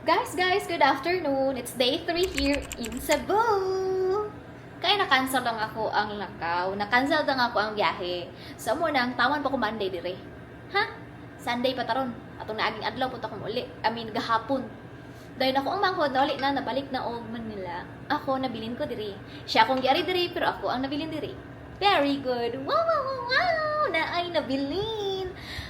Guys, good afternoon. It's day 3 here in Cebu. Kaya na-cancel lang ako ang lakaw. Na-cancel lang ako ang biyahe. So, munang tawan pa ko Monday dire. Ha? Sunday pa taron. Atong naaging adlaw punta ko uli. Gahapon. Dahil ako ang manghod na ulit na nabalik na og Manila. Ako nabilin ko dire. Siya akong gyari dire pero ako ang nabilin dire. Very good. Wow! Na ay nabilin.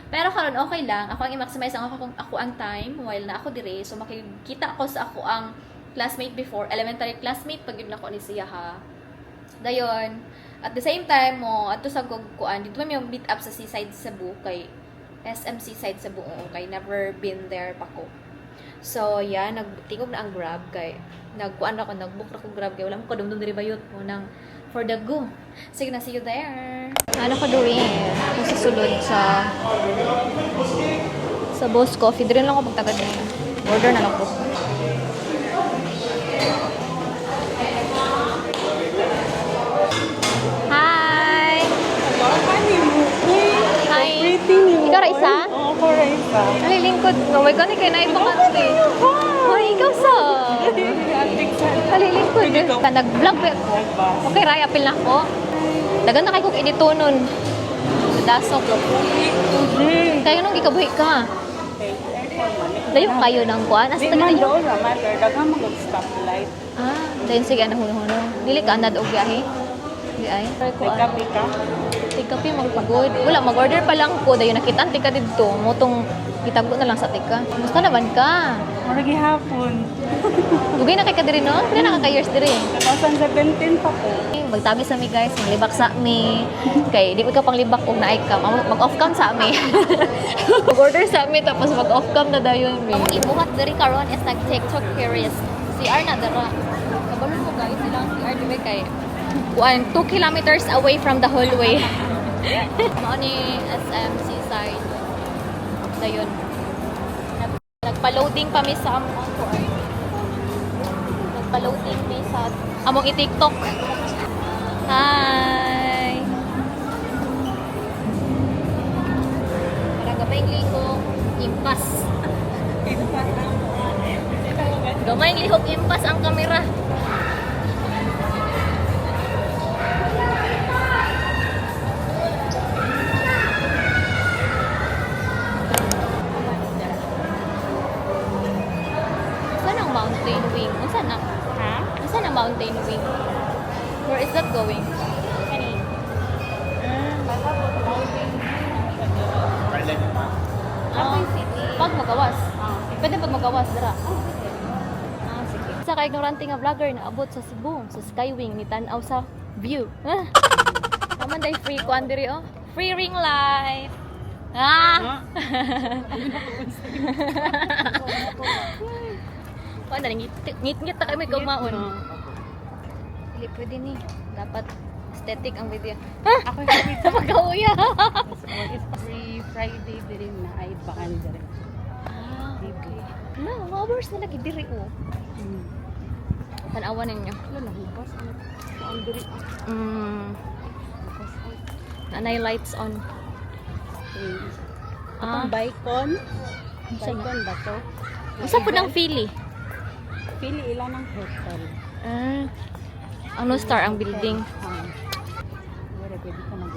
Pero karon okay lang. Ako ang i-maximize ako ang time while na ako dire. So makikita ko sa ako ang classmate before, elementary classmate pag yun ako ni siya ha. Dayon. At the same time mo adto sa kuan dito may meet up sa Seaside Cebu kay SM Seaside Cebu kay never been there pa ko. So yeah, nagtingog na ang Grab kay nagkuan ako, nagbook na ko Grab kay wala mo ko dumdum diri bayot mo nang for the go. Sige na, see you there. Ano ko doing? Ako susulod sa Boss Coffee. Doon lang ako pagtagad niya. Order na lang po. Hi! Hi! Ikaw Raisa? Oo, ko Raisa. Nalilingkod. Oh my God, ikay na ibakante. Hoy, ikaw sa? Nalilingkod. Nag-vlog ba ako? Okay, Ray, apil na ako. Dagan na kayo kong edito nun. Dasok. Kayo nung gikabuhi ka. Dayo kayo ng kuan? Asa Di tayo man tayo? doon naman, dagang mag-stoplight. Dayon sige, nahuno-huno. Dili ka anad og biyahe? Di ay? Pika-pika. Tika magpagod. Wala, mag-order pa lang ko. Dayon nakita ang tika dito. Motong itago na lang sa tika. Musta naman ka? Maragi hapon. Lugay na kay ka diri no? Pila na ka years diri? 2017 pa po. Magtabi sa mi guys, maglibak sa mi. Kay di ka pang libak kung naay ka. Mag-off cam sa mi. Mag-order sa mi tapos mag-off cam na dayon mi. Ang ibuhat diri karon is nag-TikTok curious. CR na dara. Kabalo mo guys, ilang CR di ba kay 2 kilometers away from the hallway. Mao ni SM Seaside. Dayon. Nagpa-loading pa mi sa among kuan. Nagpa-loading mi sa among i-TikTok. Hi! Para gamay lihok, impas. Gamay lihok, impas ang kamera. Saan ang mountain wing? Saan na? Ha? Saan ang mountain wing? Where is that going? Kani? Pag magawas. Pwede pag magawas, dara. Sige. Sa ka-ignorante nga vlogger na abot sa Cebu, sa Skywing, ni tanaw sa view. Naman day free kuan diri oh. Free ring light. Kuan dali ngit-ngit ta kay may kumaon. Hindi pwede ni. Dapat aesthetic ang video. Ako happy sa Pagkauya. Free Friday din na ay bakan dire. Okay. No, hours na lagi diri ko. Tanawan ninyo. Wala na hupas. Ang dire. Nanay lights on. Ang Bicon. Bicon ba to? Isa po ng Philly. Pili ilan ng hotel. Ano star ang building? Wala pwede ka mag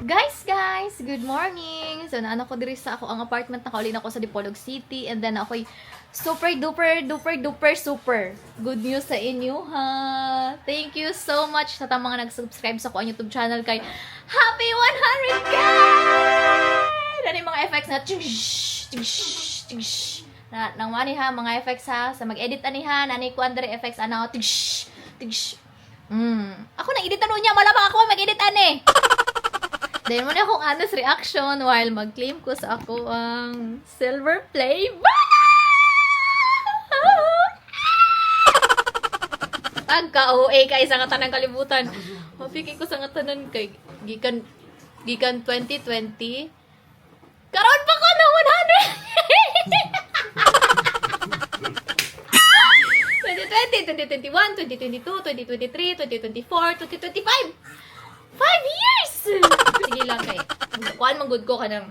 Guys, good morning! So, naano ko diri sa ako ang apartment, nakaulin ako sa Dipolog City, and then ako'y super good news sa inyo, ha? Thank you so much sa mga nag-subscribe sa ako ang YouTube channel kay Happy 100K! Dali mga effects na na nang mani ha, mga effects ha, sa mag-edit ani ha, nani ko andre effects ano, Ako nang edit ano niya, malamang ako mag-edit ani. Dahil mo na akong honest reaction while mag-claim ko sa ako ang silver play Agka-OA kay sa katanang kalibutan. Mapiki ko sa katanan kay gikan 2020. Karon pa ko na 100. 2020, 2021, 2022, 2023, 2024, 2025. 5 years! Sige lang kay. Kuhaan man good ko ka ng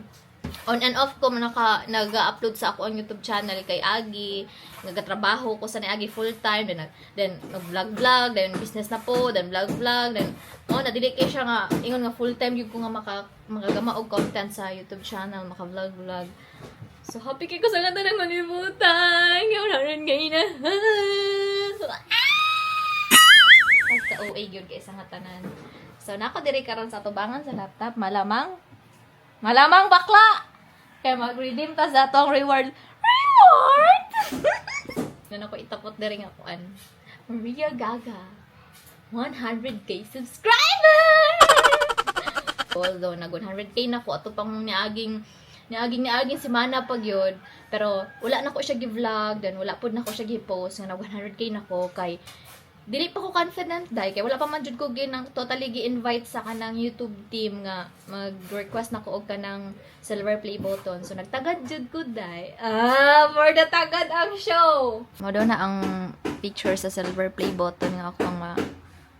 on and off ko nag-upload sa ako ang YouTube channel kay Agi. Nagatrabaho ko sa ni Agi full time, then nag-vlog, then business na po, then vlog, then nadili kay siya nga ingon nga full time gyud ko nga makagama og content sa YouTube channel, maka-vlog. So happy kay ko sa nga tanang malibutan. Ngayon kay na. Basta OA gyud kay sa nga tanan. So nako diri karon sa tubangan sa laptop, malamang bakla. Kaya mag-redeem ta sa atong reward. Yan ako itapot diri nga kuan. Maria Gaga. 100k subscriber! Although nag 100k na ko, ato pang niaging si Mana pag yun. Pero wala na ko siya gi-vlog, then wala pod na ko siya gi-post nga nag 100k na ko kay dili pa ko confident dai kay wala pa man jud ko ginang totally gi-invite sa kanang YouTube team nga mag-request na ko og kanang silver play button. So nagtagad jud ko dai. For the tagad ang show. Mo daw na ang picture sa silver play button nga ako ang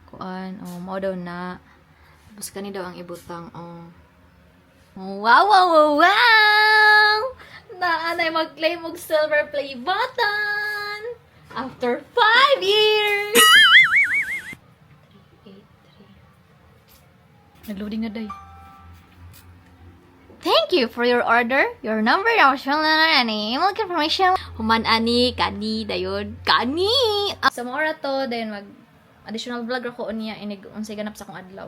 kuan. Mo daw na. Tapos kani daw ang ibutang. Wow! Naanay mag-claim og silver play button after 5 years. 383. Nag-loading na day. Thank you for your order. Your number now shown na name. More information. Human ani kani dayon. Kani. Sa mga to then mag additional vlog ako unya inig unsay ganap sa akong adlaw.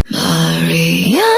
Maria